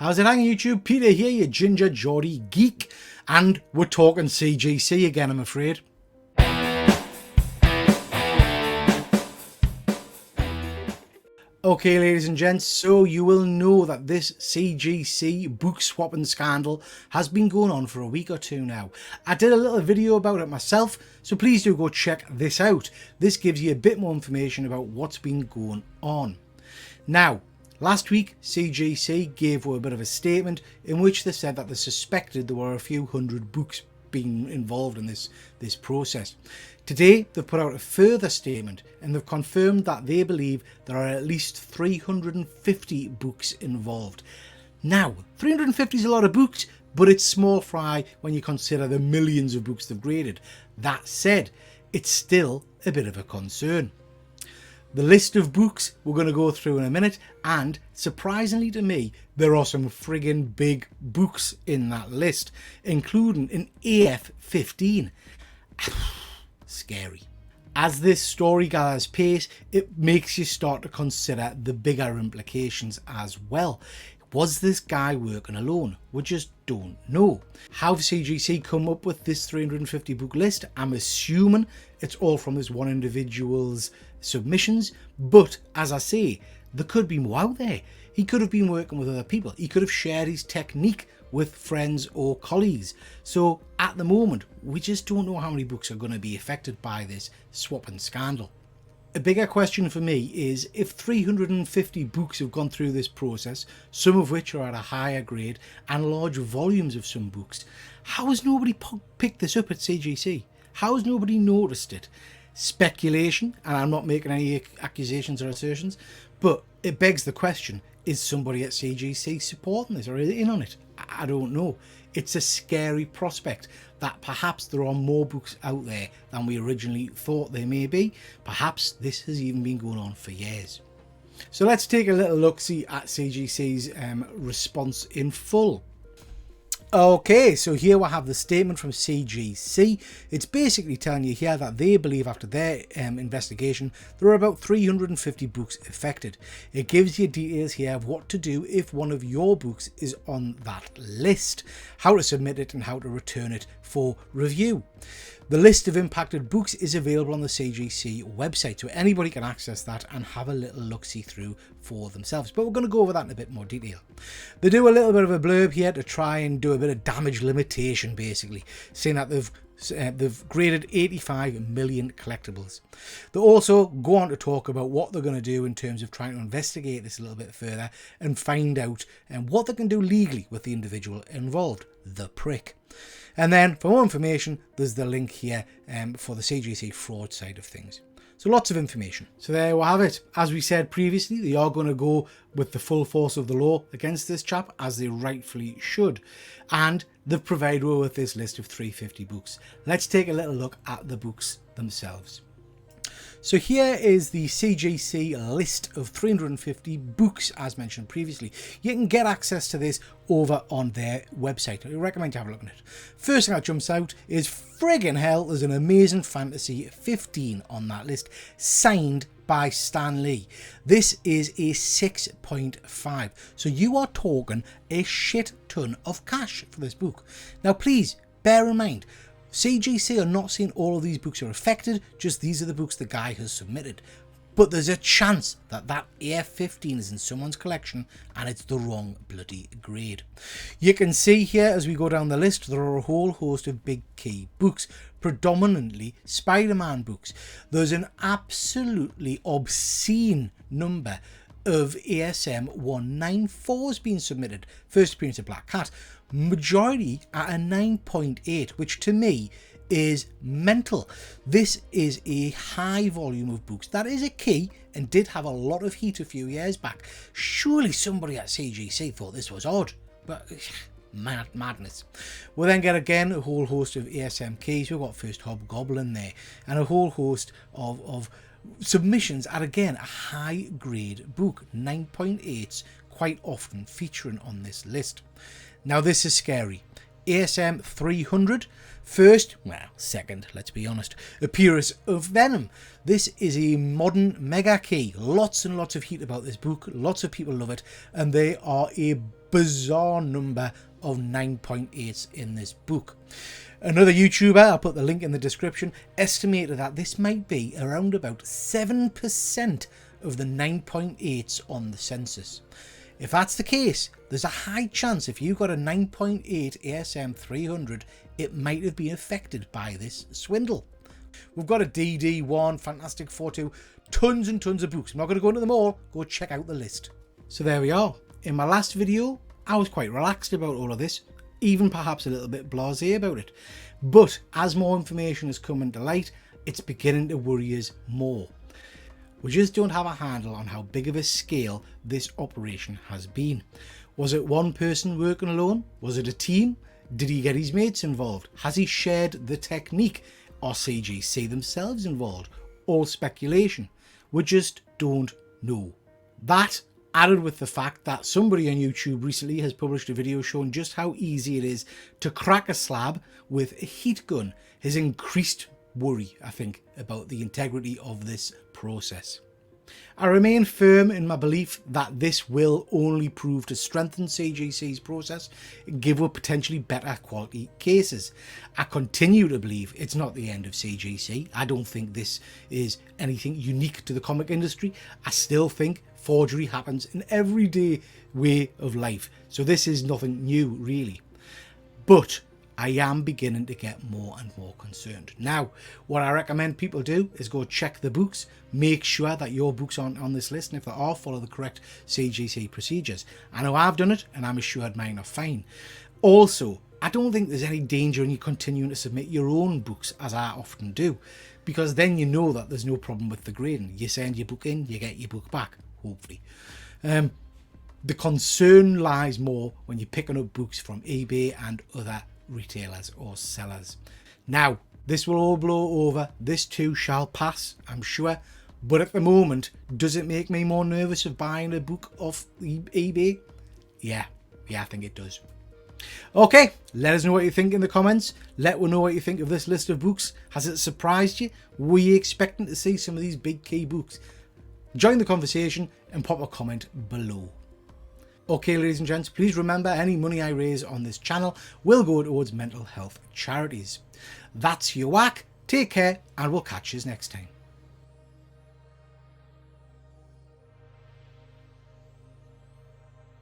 How's it hanging, YouTube? Peter here, your ginger Geordie geek, and we're talking CGC again, I'm afraid. Okay, ladies and gents, so you will know that this CGC book swapping scandal has been going on for a week or two now. I did a little video about it myself, so please do go check this out. This gives you a bit more information about what's been going on. Now, last week, CGC gave a bit of a statement in which they said that they suspected there were a few hundred books being involved in this process. Today, they've put out a further statement and they've confirmed that they believe there are at least 350 books involved. Now, 350 is a lot of books, but it's small fry when you consider the millions of books they've graded. That said, it's still a bit of a concern. The list of books we're going to go through in a minute, and surprisingly to me, there are some friggin' big books in that list, including an AF-15. Scary. As this story gathers pace, it makes you start to consider the bigger implications as well. Was this guy working alone? We just don't know. How have CGC come up with this 350 book list? I'm assuming it's all from this one individual's submissions, but as I say, there could be more out there. He could have been working with other people. He could have shared his technique with friends or colleagues. So at the moment, we just don't know how many books are going to be affected by this swapping scandal. A bigger question for me is, if 350 books have gone through this process, some of which are at a higher grade, and large volumes of some books, how has nobody picked this up at CGC? How has nobody noticed it? Speculation, and I'm not making any accusations or assertions, but it begs the question, is somebody at CGC supporting this or is it in on it? I don't know. It's a scary prospect that perhaps there are more books out there than we originally thought there may be. Perhaps this has even been going on for years. So let's take a little look-see at CGC's response in full. Okay, so here we have the statement from CGC. It's basically telling you here that they believe after their investigation there are about 350 books affected. It gives you details here of what to do if one of your books is on that list, how to submit it and how to return it for review. The list of impacted books is available on the CGC website, so anybody can access that and have a little look-see through for themselves. But we're going to go over that in a bit more detail. They do a little bit of a blurb here to try and do a bit of damage limitation, basically, saying that they've graded 85 million collectibles. They also go on to talk about what they're going to do in terms of trying to investigate this a little bit further and find out what they can do legally with the individual involved, the prick. And then for more information, there's the link here for the CGC fraud side of things. So lots of information. So there we have it. As we said previously, they are going to go with the full force of the law against this chap, as they rightfully should. And they've provided with this list of 350 books. Let's take a little look at the books themselves. So here is the CGC list of 350 books, as mentioned previously. You can get access to this over on their website. I recommend you have a look at it. First thing that jumps out is friggin' hell, there's an Amazing Fantasy 15 on that list, signed by Stan Lee. This is a 6.5. So you are talking a shit ton of cash for this book. Now please bear in mind, CGC are not saying all of these books are affected, just these are the books the guy has submitted. But there's a chance that that AF-15 is in someone's collection and it's the wrong bloody grade. You can see here as we go down the list, there are a whole host of big key books, predominantly Spider-Man books. There's an absolutely obscene number of ASM 194s being submitted. First appearance of Black Cat. Majority at a 9.8, which to me is mental. This is a high volume of books. That is a key and did have a lot of heat a few years back. Surely somebody at CGC thought this was odd, but madness. We'll then get again a whole host of ASM keys. We've got First Hobgoblin there and a whole host of submissions at again a high grade book. 9.8s quite often featuring on this list. Now this is scary. ASM 300, first, well, second, let's be honest, appearance of Venom. This is a modern mega key. Lots and lots of heat about this book. Lots of people love it, and they are a bizarre number of 9.8s in this book. Another YouTuber, I'll put the link in the description, estimated that this might be around about 7% of the 9.8s on the census. If that's the case, there's a high chance if you got a 9.8 ASM 300, it might have been affected by this swindle. We've got a DD1, Fantastic 4.2, tons and tons of books. I'm not going to go into them all, go check out the list. So there we are. In my last video, I was quite relaxed about all of this, even perhaps a little bit blasé about it. But as more information has come into light, it's beginning to worry us more. We just don't have a handle on how big of a scale this operation has been. Was it one person working alone? Was it a team? Did he get his mates involved? Has he shared the technique? Are CGC themselves involved? All speculation. We just don't know. That, added with the fact that somebody on YouTube recently has published a video showing just how easy it is to crack a slab with a heat gun, has increased worry, I think, about the integrity of this process. I remain firm in my belief that this will only prove to strengthen CGC's process and give us potentially better quality cases. I continue to believe it's not the end of CGC. I don't think this is anything unique to the comic industry. I still think forgery happens in everyday way of life. So this is nothing new, really. But I am beginning to get more and more concerned. Now, what I recommend people do is go check the books, make sure that your books aren't on this list, and if they are, follow the correct CGC procedures. I know I've done it, and I'm assured mine are fine. Also, I don't think there's any danger in you continuing to submit your own books, as I often do, because then you know that there's no problem with the grading. You send your book in, you get your book back, hopefully. The concern lies more when you're picking up books from eBay and other retailers or sellers. Now, this will all blow over. This too shall pass, I'm sure. But at the moment, does it make me more nervous of buying a book off eBay? Yeah, I think it does. Okay, let us know what you think in the comments. Let us know what you think of this list of books. Has it surprised you? Were you expecting to see some of these big key books? Join the conversation and pop a comment below. Okay, ladies and gents, please remember any money I raise on this channel will go towards mental health charities. That's your whack. Take care, and we'll catch you next time.